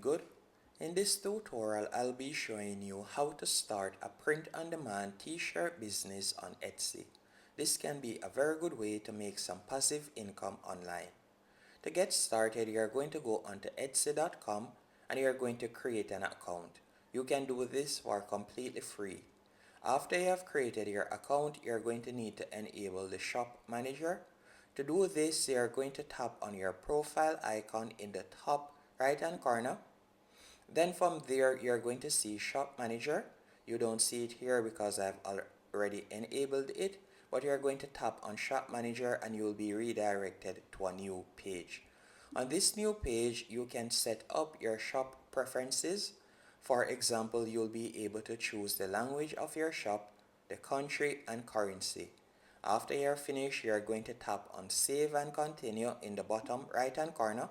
good? In this tutorial, I'll be showing you how to start a print-on-demand t-shirt business on Etsy. This can be a very good way to make some passive income online. To get started, you're going to go onto Etsy.com and you're going to create an account. You can do this for completely free. After you have created your account, you're going to need to enable the shop manager. To do this, you're going to tap on your profile icon in the top right hand corner. Then from there, you're going to see shop manager. You don't see it here because I've already enabled it, but you're going to tap on shop manager and you'll be redirected to a new page. On this new page, you can set up your shop preferences. For example, you'll be able to choose the language of your shop, the country, and currency. After you're finished, you're going to tap on save and continue in the bottom right hand corner.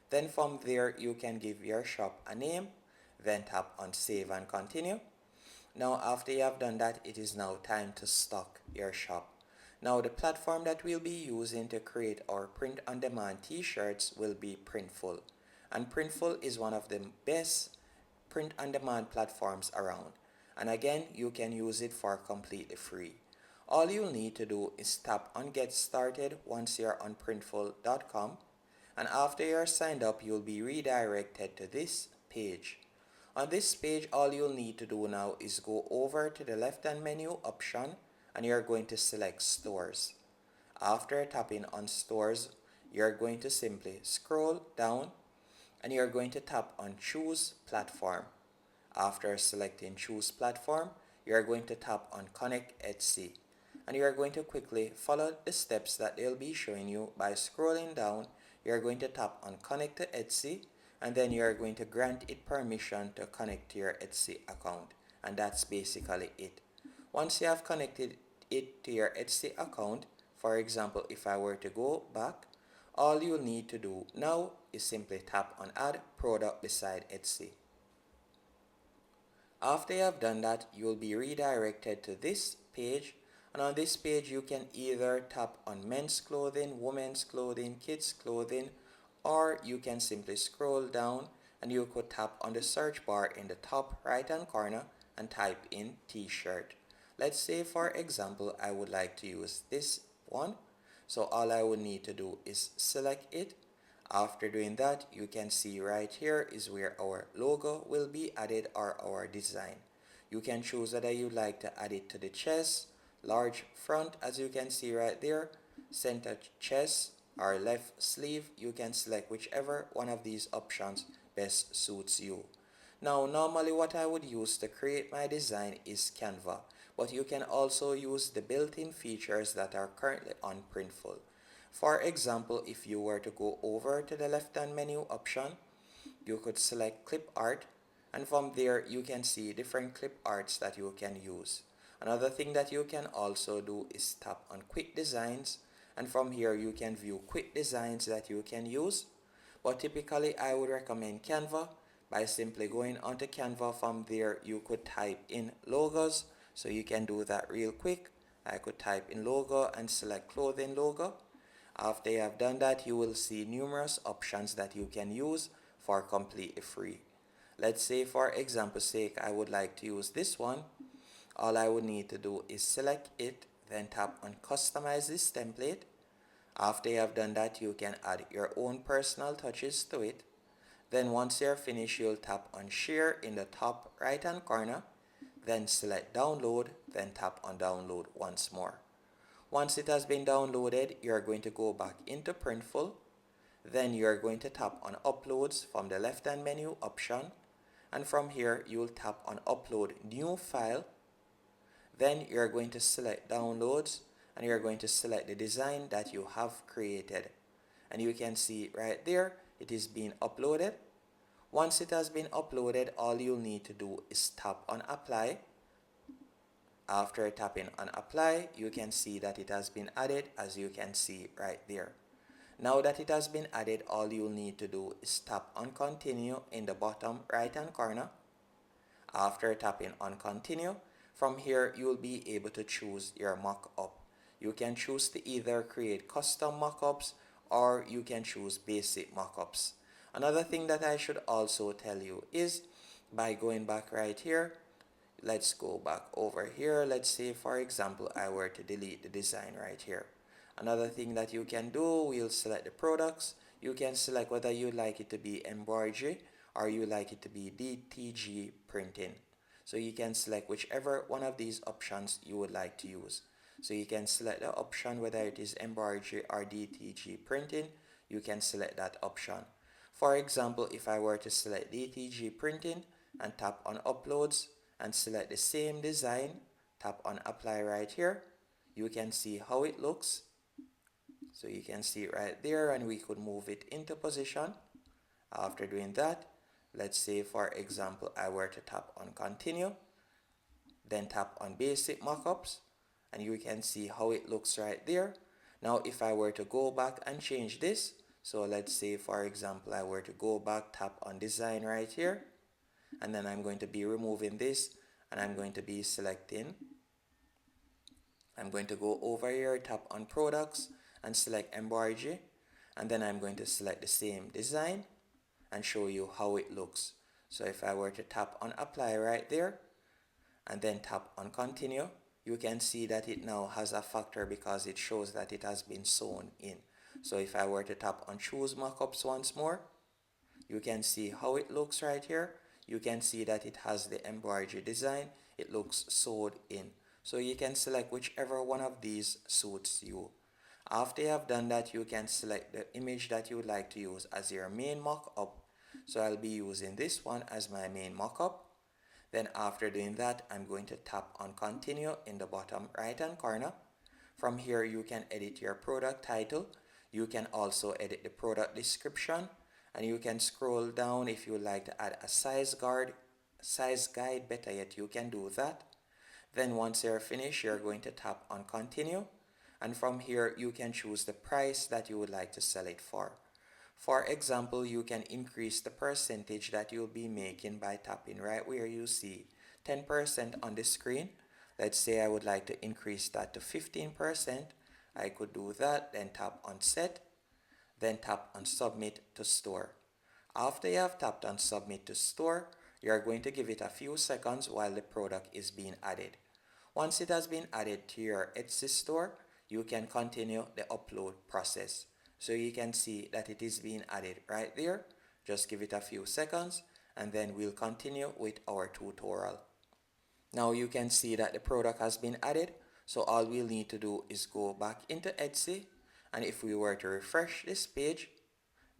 Then from there, you can give your shop a name, then tap on save and continue. Now after you have done that, it is now time to stock your shop. Now the platform that we'll be using to create our print-on-demand t-shirts will be Printful. And Printful is one of the best print-on-demand platforms around. And again, you can use it for completely free. All you'll need to do is tap on Get Started once you're on Printful.com. And after you're signed up, you'll be redirected to this page. On this page, all you'll need to do now is go over to the left-hand menu option and you're going to select Stores. After tapping on Stores, you're going to simply scroll down and you're going to tap on Choose Platform. After selecting Choose Platform, you're going to tap on Connect Etsy. And you're going to quickly follow the steps that they'll be showing you by scrolling down. You're going to tap on Connect to Etsy and then you're going to grant it permission to connect to your Etsy account, and that's basically it. Once you have connected it to your Etsy account, for example, if I were to go back, all you'll need to do now is simply tap on Add Product beside Etsy. After you have done that, you'll be redirected to this page, and on this page you can either tap on men's clothing, women's clothing, kids clothing, or you can simply scroll down and you could tap on the search bar in the top right hand corner and type in t-shirt. Let's say for example I would like to use this one, so all I would need to do is select it. After doing that, you can see right here is where our logo will be added or our design. You can choose whether you like to add it to the chest, large front, as you can see right there, center chest, or left sleeve. You can select whichever one of these options best suits you. Now normally what I would use to create my design is Canva, but you can also use the built-in features that are currently on Printful. For example, if you were to go over to the left-hand menu option, you could select clip art, and from there you can see different clip arts that you can use. Another thing that you can also do is tap on quick designs, and from here you can view quick designs that you can use. But typically I would recommend Canva. By simply going onto Canva, from there you could type in logos, so you can do that real quick. I could type in logo and select clothing logo. After you have done that, you will see numerous options that you can use for completely free. Let's say for example's sake I would like to use this one. All I would need to do is select it, then tap on customize this template. After you have done that, you can add your own personal touches to it. Then once you're finished, you'll tap on share in the top right hand corner, then select download, then tap on download once more. Once it has been downloaded, you're going to go back into Printful. Then you're going to tap on uploads from the left hand menu option, and from here you'll tap on upload new file. Then you're going to select downloads and you're going to select the design that you have created. And you can see right there, it is being uploaded. Once it has been uploaded, all you'll need to do is tap on apply. After tapping on apply, you can see that it has been added, as you can see right there. Now that it has been added, all you'll need to do is tap on continue in the bottom right hand corner. After tapping on continue, from here you will be able to choose your mock-up. You can choose to either create custom mock-ups or you can choose basic mock-ups. Another thing that I should also tell you is by going back right here, let's go back over here. Let's say for example I were to delete the design right here. Another thing that you can do, we'll select the products. You can select whether you like it to be embroidery or you like it to be DTG printing. So you can select whichever one of these options you would like to use. So you can select the option whether it is embroidery or DTG printing. You can select that option. For example, if I were to select DTG printing and tap on uploads and select the same design, tap on apply right here, you can see how it looks. So you can see it right there, and we could move it into position. After doing that, let's say for example I were to tap on continue, then tap on basic mockups, and you can see how it looks right there. Now if I were to go back and change this, so let's say for example I were to go back, tap on design right here, and then I'm going to be removing this, and I'm going to be selecting, I'm going to go over here, tap on products and select embroidery, and then I'm going to select the same design and show you how it looks. So if I were to tap on apply right there and then tap on continue, you can see that it now has a factor because it shows that it has been sewn in. So if I were to tap on choose mockups once more, you can see how it looks right here. You can see that it has the embroidery design. It looks sewed in. So you can select whichever one of these suits you. After you have done that, you can select the image that you would like to use as your main mock-up. So I'll be using this one as my main mock-up. Then after doing that, I'm going to tap on continue in the bottom right hand corner. From here you can edit your product title. You can also edit the product description, and you can scroll down if you would like to add a size guide, better yet you can do that. Then once you're finished, you're going to tap on continue, and from here you can choose the price that you would like to sell it for. For example, you can increase the percentage that you'll be making by tapping right where you see 10% on the screen. Let's say I would like to increase that to 15%. I could do that, then tap on set, then tap on submit to store. After you have tapped on submit to store, you are going to give it a few seconds while the product is being added. Once it has been added to your Etsy store, you can continue the upload process. So you can see that it is being added right there. Just give it a few seconds and then we'll continue with our tutorial. Now you can see that the product has been added. So all we'll need to do is go back into Etsy, and if we were to refresh this page,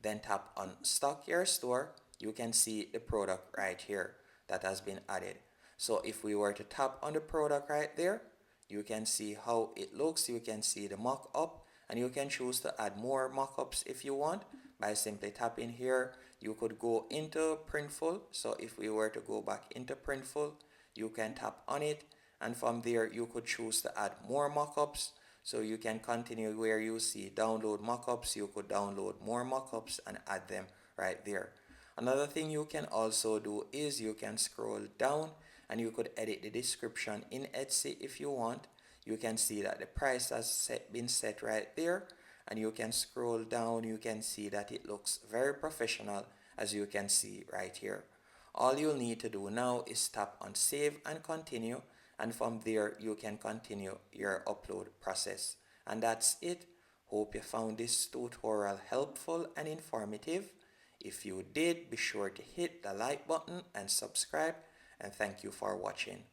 then tap on stock your store, you can see the product right here that has been added. So if we were to tap on the product right there, you can see how it looks. You can see the mock-up, and you can choose to add more mock-ups if you want by simply tapping here. You could go into Printful. So if we were to go back into Printful, you can tap on it, and from there you could choose to add more mockups. So you can continue where you see download mockups. You could download more mockups and add them right there. Another thing you can also do is you can scroll down and you could edit the description in Etsy if you want. You can see that the price has been set right there, and you can scroll down. You can see that it looks very professional, as you can see right here. All you'll need to do now is tap on save and continue, and from there you can continue your upload process. And that's it. Hope you found this tutorial helpful and informative. If you did, be sure to hit the like button and subscribe, and thank you for watching.